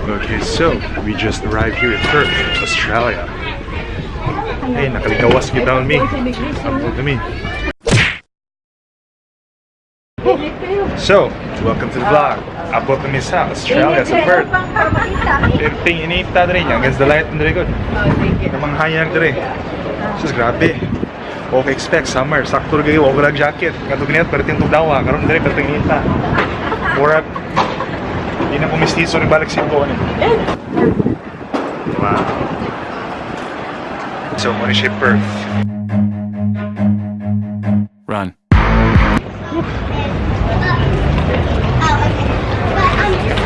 Okay, so we just arrived here in Perth, Australia. Hey, nakaligawas kita on me. Abot kami. So, welcome to the vlog. Abot kami sa Australia, sa Perth. Perting inita dere niya, against the light dere good. Namang hayag dere. Just grabe. Okay, expect summer. Sakto rin kayo, wag jacket. Kato ganyan, perting tugdawa. Karoon dere, perting inita. Murag, hindi na pumistiso rin balik Cebu. Wow. So, muna siya Perth. Run.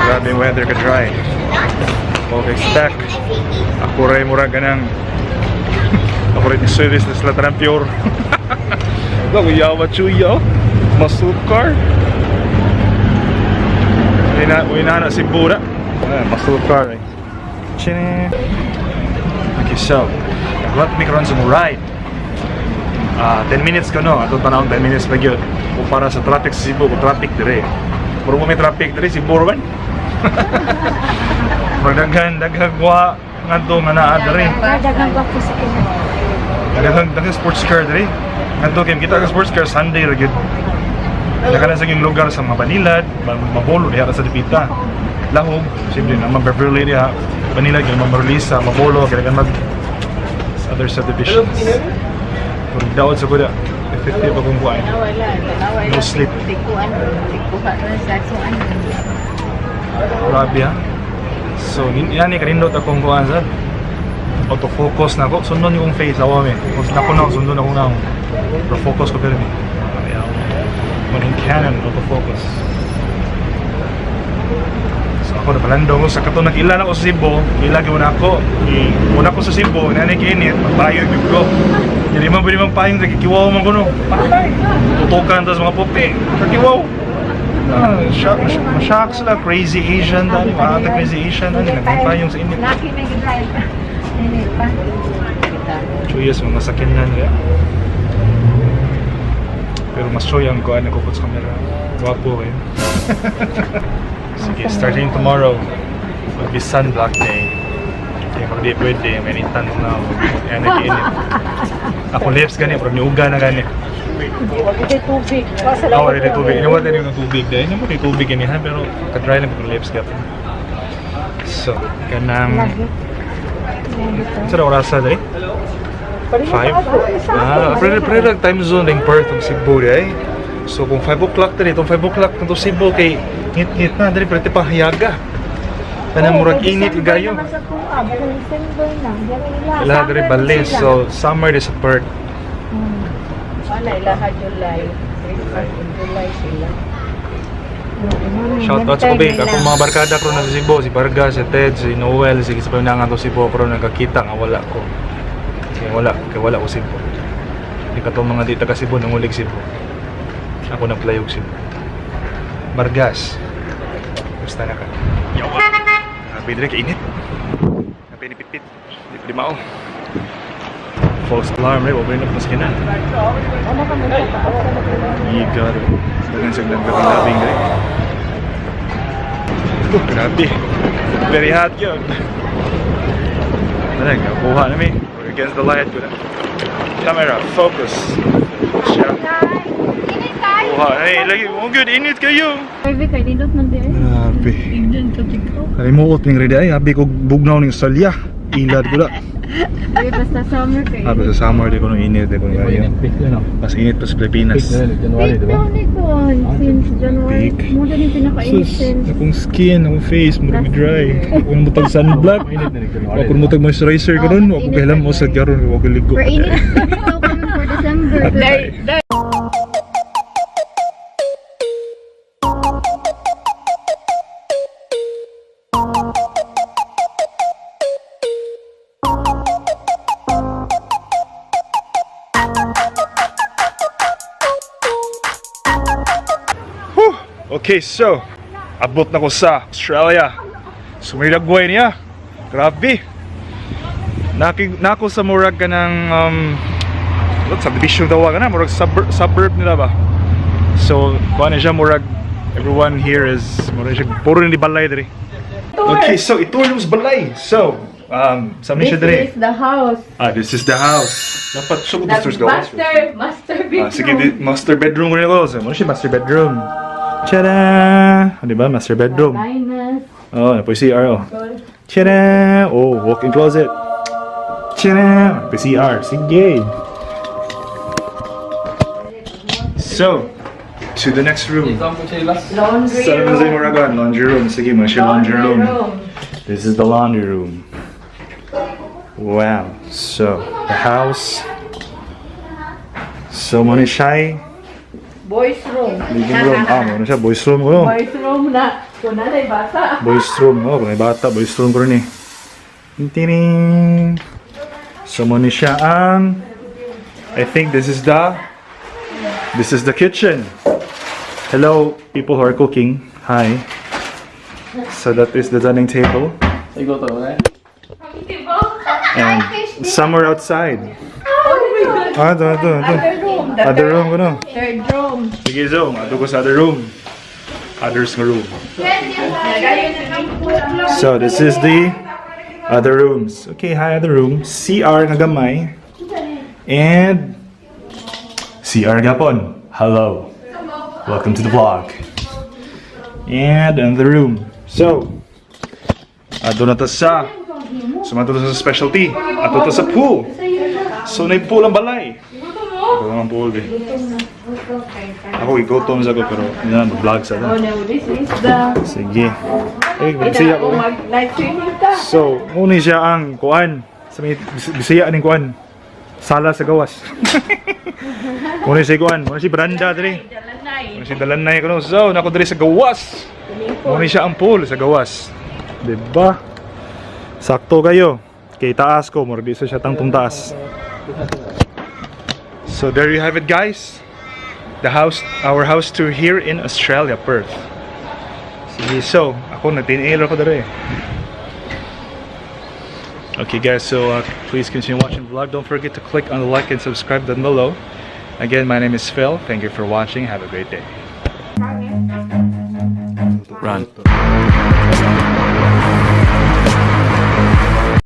Grabe yung weather ka dry. Okay, expect. Ako rin murag ganang. Ako rin yung service na sila tanang pure. Ako yawa chuyo. Masukar. Uwi na si Buda. Masukar eh. Chine. Okay, so nag-lot me karon sa mo ride. 10 minutes ka no. Ato tanawang 10 minutes pa yun. Kung para sa traffic sa Cebu, kung traffic dire. Puro mo may traffic dire, Cebu rin. Magdagan gwa nga to nga naa dire. Daghang sports car dire. Nga to kita ka sports car Sunday ra gyud. Nakanan sa yung lugar sa mga Banilad, Mabolo diha sa Dipita. Lahog, siyempre naman Beverly diha, Banilad, yung Mamarlisa, Mabolo, kaya mag other subdivisions. Kung daot sa kuda, effective akong buhay. No sleep. Grabe ha. So, yan eh, kanindot akong kuhaan sa autofocus na ako. Sundon yung face, awa me. Kung sundon ako na pero focus ko pero when in Canon, autofocus. So ako napalandong ko sa katong nag-ilan ako sa Cebu, ilagi mo na ako. Una ko sa Cebu, nanay kinit, magpayog yung ko. Hindi man pwede magpayog, nakikiwaw man ko no. Patay! Tutukan tas mga pupi, nakikiwaw. Mashock sila, crazy Asian dali, mga crazy Asian dali, nagpapayong sa init. Laki na gidrive. Init pa. Chuyas, mga sakyanan kaya. Pero mas show yung kuhaan ako sa camera. Guwapo kayo. Sige, starting tomorrow will be sunblock day. Kaya kung di pwede, may nintan na ako. Kaya nag-init. Ako lips gani, pero niuga na gani. Ito tubig. Oo, ito tubig. Inawat na yung tubig dahil. Hindi mo kayo tubig ganihan, pero kadry lang yung lips gapin. So, kanang... Saan oras sa day? 5? Pre time zone ng Perth ng Cebu eh. So kung 5 o'clock tadi, itong 5 o'clock ng Cebu kay ngit-ngit na dali pwede pa hayaga. Kanang murag init gayo. Wala dali bali. So summer is sa Pert. Wala ilaha July. July sila. Shoutout sa kubik. Ako mga barkada ko na sa Cebu, si Barga, si Ted, si Noel, si Panangan to Cebu pero nagkakita nga wala ko. Kaya wala ko Cebu. Hindi ka itong mga dita ka Cebu, nangulig Cebu. Ako nagplayog Cebu. Bargas. Basta na ka. Yawa! Pwede rin kainit. Napinipit-pit. Di mao. False alarm rin. Huwag rin na paskinan. Igar. Dagang sagdan ka ng labing rin. Grabe. Very hot yun. Malang, nakuha namin. Against the light ko na. Camera, focus. Siya. Hey, lagi mo good, init kayo. Grabe kay nindot man di ay. Grabe. Igdan ka tikaw. Kalimuot ning ready ay, habi ko bugnaw ning salya. Ilad ko na. Ay basta summer kay. Habi sa summer di ko no init di ko ngayon. Mas init pa sa Pilipinas. January, diba? Since January. Mo din pinaka-init since. Akong skin, akong face, murag dry. Akong mutag sunblock. Akong mutag moisturizer karon, ako kailan mo sa karon, ako ligo. For init for December. Okay, so abot na ko sa Australia. Sumilagway niya. Grabe. Nako sa murag ka ng subdivision daw ka na, murag suburb nila ba. So, kuha na siya murag Everyone here is puro ni balay diri. Okay, so ito yung balay. So, sa siya diri. This is the house. This is the house. Dapat sugod The stores gawas. master bedroom. Sige, master bedroom ko rin ako. So, ano siya master bedroom? Tada! Di ba? Master bedroom. Linus. Oh, napoy CR oh. Tada! Oh, walk-in closet. Tada! Napoy CR. Sige. So, to the next room. Laundry Sa naman sa room. Moragan, laundry room. Sige, mga siya laundry room. This is the laundry room. Wow. So, the house. So, muna siya Boys room. living room. Muna siya boys room ko. Boys room na. Kunalay bata. Boys room. Oh, kung may bata, boys room ko rin eh. Tiring. So, muna siya ang I think this is the kitchen. Hello, people who are cooking. Hi. So that is the dining table. And somewhere outside. Other room. The Other room ko no. third room. Sige, Zong. Ato ko sa other room. Others nga room. So this is the other rooms. Okay, hi other room. CR nga gamay. And CR gapon. Hello. Welcome to the vlog. And another room. So, ato na ta sa sumato na sa specialty. Ato ta sa pool. So, na pool ang balay. Ito ang pool eh. Ako, igutom sa ko pero hindi na mag-vlog sa Oh ta. no, this is the... Sige. Bisaya ko. Mag-night swimming ka. So, muna siya ang kuan. Sa may bisaya ning kuan. Sala sa gawas. Muna siya kuan. Muna siya beranda diri. Muna siya dalanay ko no. So, nako diri sa gawas. Muna siya ang pool sa gawas. Diba? Sakto kayo. Kay taas ko, more di siya tangtong taas. So there you have it guys. Our house tour here in Australia, Perth. Sige, so ako nag-teenager ko dere. Okay guys, so please continue watching the vlog. Don't forget to click on the like and subscribe down below. Again, my name is Phil. Thank you for watching. Have a great day. Run.